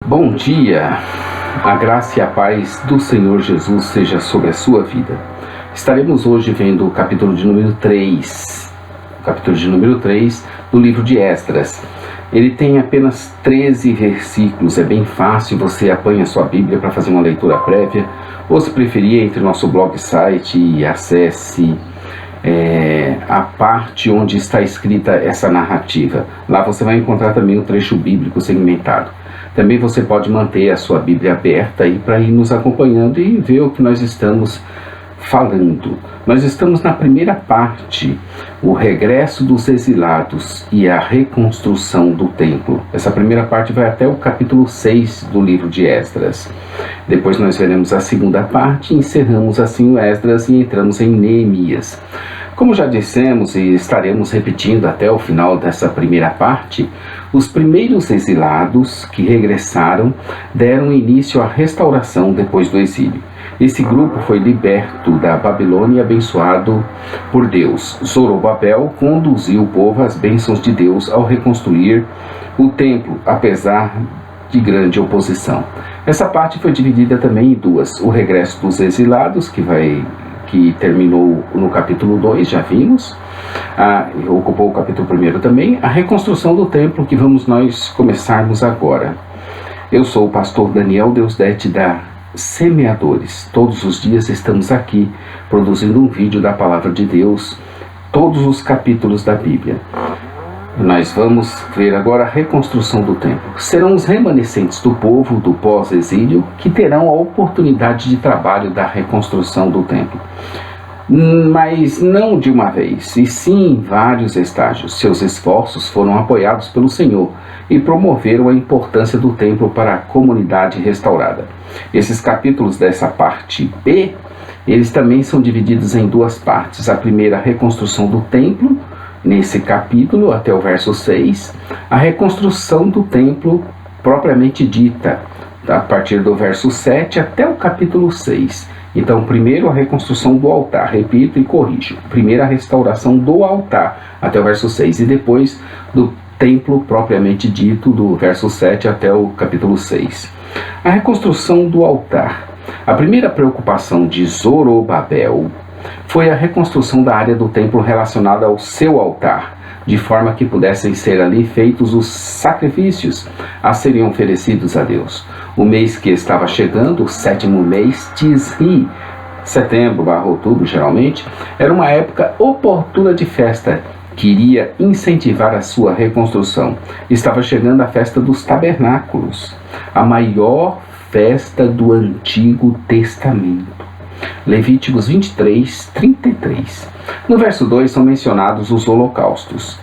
Bom dia, a graça e a paz do Senhor Jesus seja sobre a sua vida. Estaremos hoje vendo o capítulo de número 3, do livro de Esdras. Ele tem apenas 13 versículos, é bem fácil, você apanha sua Bíblia para fazer uma leitura prévia, ou se preferir, entre no nosso blog site e acesse a parte onde está escrita essa narrativa. Lá você vai encontrar também o trecho bíblico segmentado. Também você pode manter a sua Bíblia aberta aí para ir nos acompanhando e ver o que nós estamos falando. Nós estamos na primeira parte, o regresso dos exilados e a reconstrução do templo. Essa primeira parte vai até o capítulo 6 do livro de Esdras. Depois nós veremos a segunda parte, encerramos assim o Esdras e entramos em Neemias. Como já dissemos e estaremos repetindo até o final dessa primeira parte, os primeiros exilados que regressaram deram início à restauração depois do exílio. Esse grupo foi liberto da Babilônia e abençoado por Deus. Zorobabel conduziu o povo às bênçãos de Deus ao reconstruir o templo, apesar de grande oposição. Essa parte foi dividida também em duas: o regresso dos exilados, que terminou no capítulo 2, já vimos, ocupou o capítulo 1 também, a reconstrução do templo, que vamos nós começarmos agora. Eu sou o pastor Daniel Deusdete da Semeadores. Todos os dias estamos aqui produzindo um vídeo da Palavra de Deus, todos os capítulos da Bíblia. Nós vamos ver agora a reconstrução do templo. Serão os remanescentes do povo do pós-exílio que terão a oportunidade de trabalho da reconstrução do templo. Mas não de uma vez, e sim em vários estágios. Seus esforços foram apoiados pelo Senhor e promoveram a importância do templo para a comunidade restaurada. Esses capítulos dessa parte B, eles também são divididos em duas partes. A primeira, a reconstrução do templo, nesse capítulo até o verso 6, a reconstrução do templo propriamente dita, a partir do verso 7 até o capítulo 6. Então, primeiro a reconstrução do altar, repito e corrijo. Primeiro a restauração do altar, até o verso 6, e depois do templo propriamente dito, do verso 7 até o capítulo 6. A reconstrução do altar. A primeira preocupação de Zorobabel foi a reconstrução da área do templo relacionada ao seu altar, de forma que pudessem ser ali feitos os sacrifícios a serem oferecidos a Deus. O mês que estava chegando, o 7º mês, Tisri, setembro/outubro geralmente, era uma época oportuna de festa que iria incentivar a sua reconstrução. Estava chegando a festa dos tabernáculos, a maior festa do Antigo Testamento. Levíticos 23, 33. No verso 2 são mencionados os holocaustos.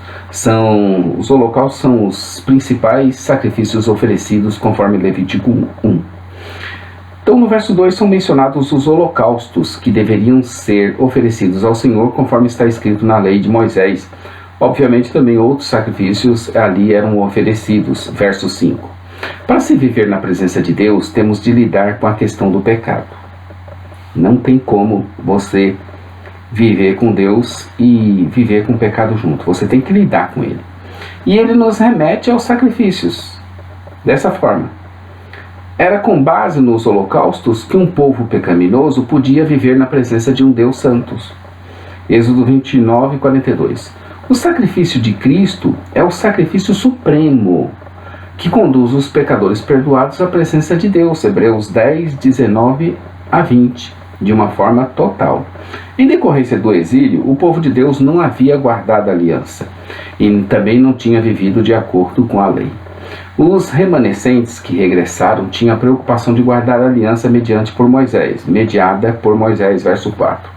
Os holocaustos são os principais sacrifícios oferecidos conforme Levítico 1. Então no verso 2 são mencionados os holocaustos que deveriam ser oferecidos ao Senhor conforme está escrito na lei de Moisés. Obviamente também outros sacrifícios ali eram oferecidos. Verso 5. Para se viver na presença de Deus, temos de lidar com a questão do pecado. Não tem como você viver com Deus e viver com o pecado junto. Você tem que lidar com ele. E ele nos remete aos sacrifícios. Dessa forma. Era com base nos holocaustos que um povo pecaminoso podia viver na presença de um Deus santo. Êxodo 29, 42. O sacrifício de Cristo é o sacrifício supremo que conduz os pecadores perdoados à presença de Deus. Hebreus 10, 19 a 20. De uma forma total. Em decorrência do exílio, o povo de Deus não havia guardado a aliança e também não tinha vivido de acordo com a lei. Os remanescentes que regressaram tinham a preocupação de guardar a aliança mediada por Moisés, verso 4.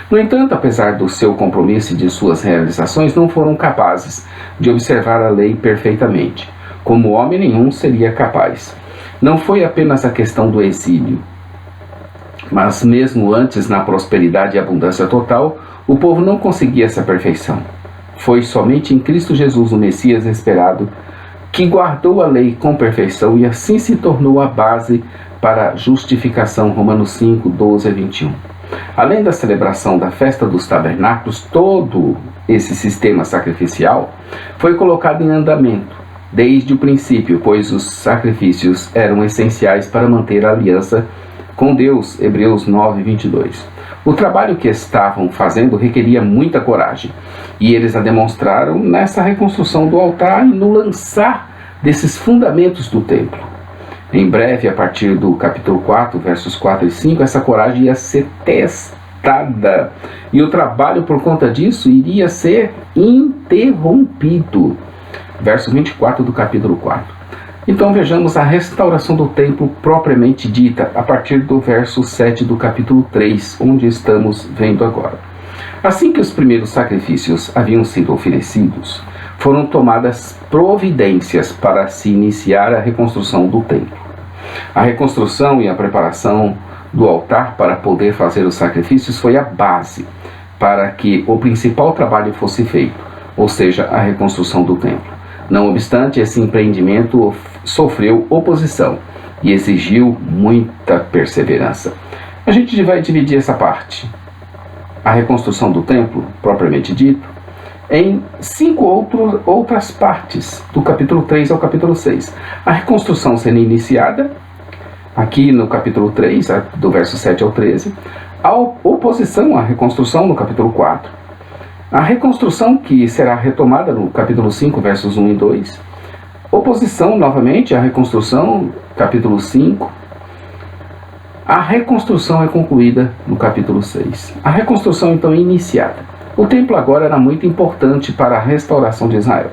No entanto, apesar do seu compromisso e de suas realizações, não foram capazes de observar a lei perfeitamente, como homem nenhum seria capaz. Não foi apenas a questão do exílio, mas mesmo antes, na prosperidade e abundância total, o povo não conseguia essa perfeição. Foi somente em Cristo Jesus, o Messias esperado, que guardou a lei com perfeição e assim se tornou a base para a justificação. Romanos 5, 12 a 21. Além da celebração da festa dos tabernáculos, todo esse sistema sacrificial foi colocado em andamento desde o princípio, pois os sacrifícios eram essenciais para manter a aliança com Deus. Hebreus 9, 22. O trabalho que estavam fazendo requeria muita coragem, e eles a demonstraram nessa reconstrução do altar e no lançar desses fundamentos do templo. Em breve, a partir do capítulo 4, versos 4 e 5, essa coragem ia ser testada, e o trabalho por conta disso iria ser interrompido. Verso 24 do capítulo 4. Então vejamos a restauração do templo propriamente dita, a partir do verso 7 do capítulo 3, onde estamos vendo agora. Assim que os primeiros sacrifícios haviam sido oferecidos, foram tomadas providências para se iniciar a reconstrução do templo. A reconstrução e a preparação do altar para poder fazer os sacrifícios foi a base para que o principal trabalho fosse feito, ou seja, a reconstrução do templo. Não obstante, esse empreendimento sofreu oposição e exigiu muita perseverança. A gente vai dividir essa parte, a reconstrução do templo, propriamente dito, em 5 outras partes, do capítulo 3 ao capítulo 6. A reconstrução sendo iniciada, aqui no capítulo 3, do verso 7 ao 13, a oposição à reconstrução no capítulo 4, a reconstrução que será retomada no capítulo 5, versos 1 e 2, oposição novamente à reconstrução, capítulo 5, a reconstrução é concluída no capítulo 6. A reconstrução então é iniciada. O templo agora era muito importante para a restauração de Israel.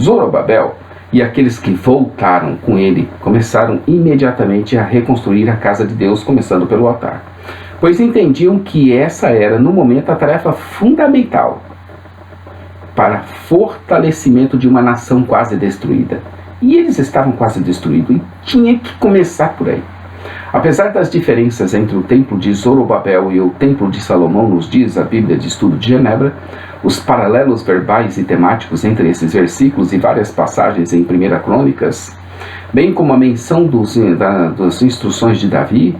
Zorobabel e aqueles que voltaram com ele começaram imediatamente a reconstruir a casa de Deus, começando pelo altar, pois entendiam que essa era, no momento, a tarefa fundamental para fortalecimento de uma nação quase destruída. E eles estavam quase destruídos e tinha que começar por aí. Apesar das diferenças entre o templo de Zorobabel e o templo de Salomão, nos diz a Bíblia de Estudo de Genebra, os paralelos verbais e temáticos entre esses versículos e várias passagens em 1 Crônicas, bem como a menção das instruções de Davi,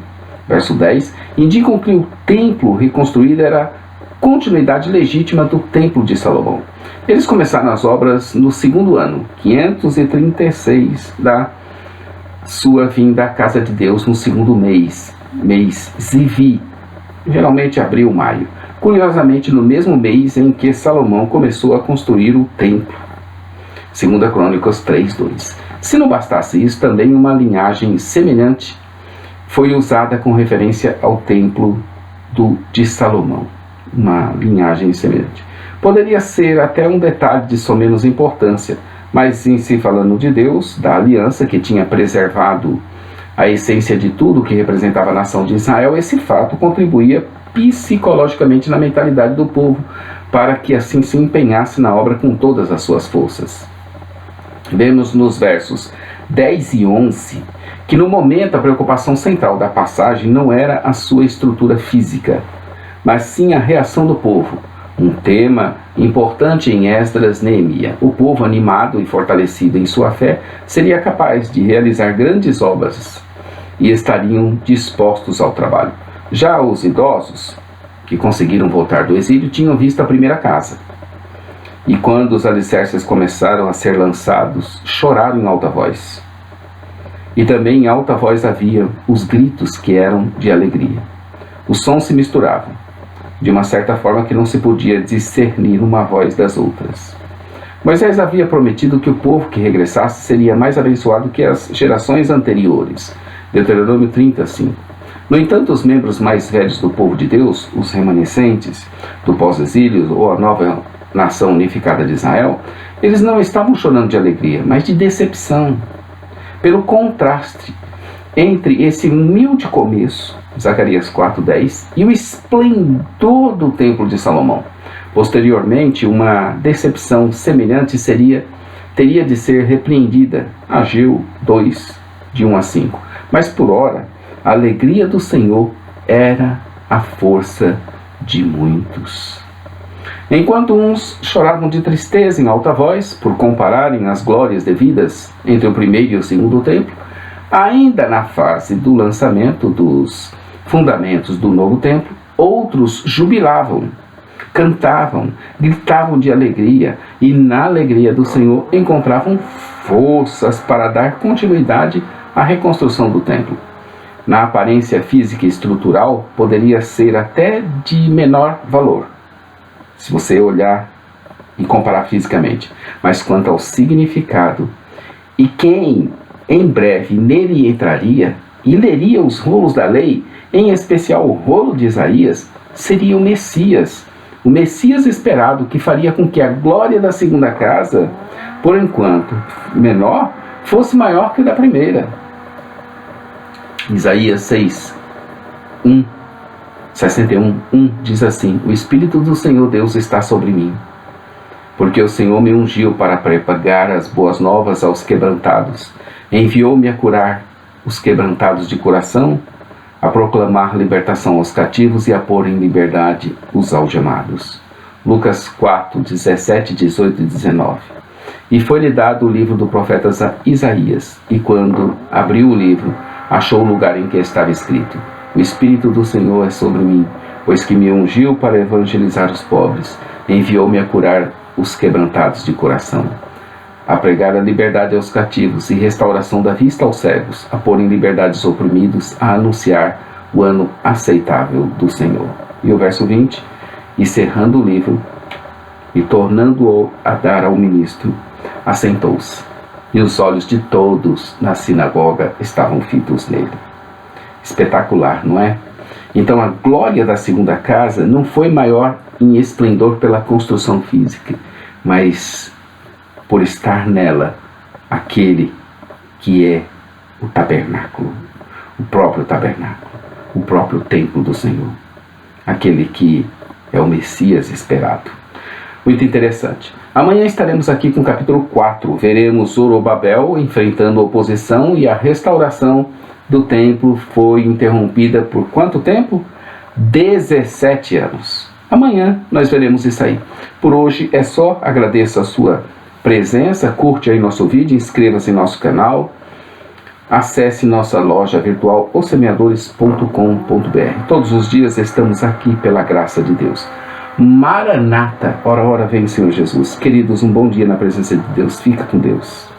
verso 10, indicam que o templo reconstruído era continuidade legítima do templo de Salomão. Eles começaram as obras no segundo ano, 536 da sua vinda à casa de Deus, no segundo mês Zivi, geralmente abril, maio. Curiosamente, no mesmo mês em que Salomão começou a construir o templo. 2 Crônicas 3:2. Se não bastasse isso, também uma linhagem semelhante foi usada com referência ao templo de Salomão. Uma linhagem semelhante. Poderia ser até um detalhe de só menos importância, mas em se falando de Deus, da aliança que tinha preservado a essência de tudo que representava a nação de Israel, esse fato contribuía psicologicamente na mentalidade do povo, para que assim se empenhasse na obra com todas as suas forças. Vemos nos versos 10 e 11 que no momento a preocupação central da passagem não era a sua estrutura física, mas sim a reação do povo. Um tema importante em Esdras e Neemias. O povo, animado e fortalecido em sua fé, seria capaz de realizar grandes obras e estariam dispostos ao trabalho. Já os idosos, que conseguiram voltar do exílio, tinham visto a primeira casa. E quando os alicerces começaram a ser lançados, choraram em alta voz. E também em alta voz havia os gritos que eram de alegria. Os sons se misturavam, de uma certa forma que não se podia discernir uma voz das outras. Moisés havia prometido que o povo que regressasse seria mais abençoado que as gerações anteriores. Deuteronômio 35. No entanto, os membros mais velhos do povo de Deus, os remanescentes do pós-exílio ou a nova nação unificada de Israel, eles não estavam chorando de alegria, mas de decepção, pelo contraste entre esse humilde começo, Zacarias 4:10, e o esplendor do templo de Salomão. Posteriormente, uma decepção semelhante teria de ser repreendida, Ageu 2, de 1 a 5. Mas por ora, a alegria do Senhor era a força de muitos. Enquanto uns choravam de tristeza em alta voz, por compararem as glórias devidas entre o primeiro e o segundo templo, ainda na fase do lançamento dos fundamentos do novo templo, outros jubilavam, cantavam, gritavam de alegria e na alegria do Senhor encontravam forças para dar continuidade à reconstrução do templo. Na aparência física e estrutural, poderia ser até de menor valor, se você olhar e comparar fisicamente. Mas quanto ao significado, e quem em breve nele entraria e leria os rolos da lei, em especial o rolo de Isaías, seria o Messias esperado, que faria com que a glória da segunda casa, por enquanto menor, fosse maior que a da primeira. Isaías 61:1 diz assim: o Espírito do Senhor Deus está sobre mim, porque o Senhor me ungiu para pregar as boas novas aos quebrantados, enviou-me a curar os quebrantados de coração, a proclamar libertação aos cativos e a pôr em liberdade os algemados. Lucas 4:17, 18 e 19. E foi-lhe dado o livro do profeta Isaías, e quando abriu o livro, achou o lugar em que estava escrito: o Espírito do Senhor é sobre mim, pois que me ungiu para evangelizar os pobres, enviou-me a curar os quebrantados de coração, a pregar a liberdade aos cativos e restauração da vista aos cegos, a pôr em liberdade os oprimidos, a anunciar o ano aceitável do Senhor. E o verso 20: e cerrando o livro e tornando-o a dar ao ministro, assentou-se, e os olhos de todos na sinagoga estavam fitos nele. Espetacular, não é? Então a glória da segunda casa não foi maior em esplendor pela construção física, mas por estar nela aquele que é o tabernáculo, o próprio tabernáculo, o próprio templo do Senhor, aquele que é o Messias esperado. Muito interessante. Amanhã estaremos aqui com o capítulo 4. Veremos Zorobabel enfrentando a oposição, e a restauração do templo foi interrompida por quanto tempo? 17 anos. Amanhã nós veremos isso aí. Por hoje é só. Agradeço a sua presença. Curte aí nosso vídeo, inscreva-se em nosso canal. Acesse nossa loja virtual osemeadores.com.br. Todos os dias estamos aqui pela graça de Deus. Maranata, ora, ora, vem Senhor Jesus. Queridos, um bom dia na presença de Deus. Fica com Deus.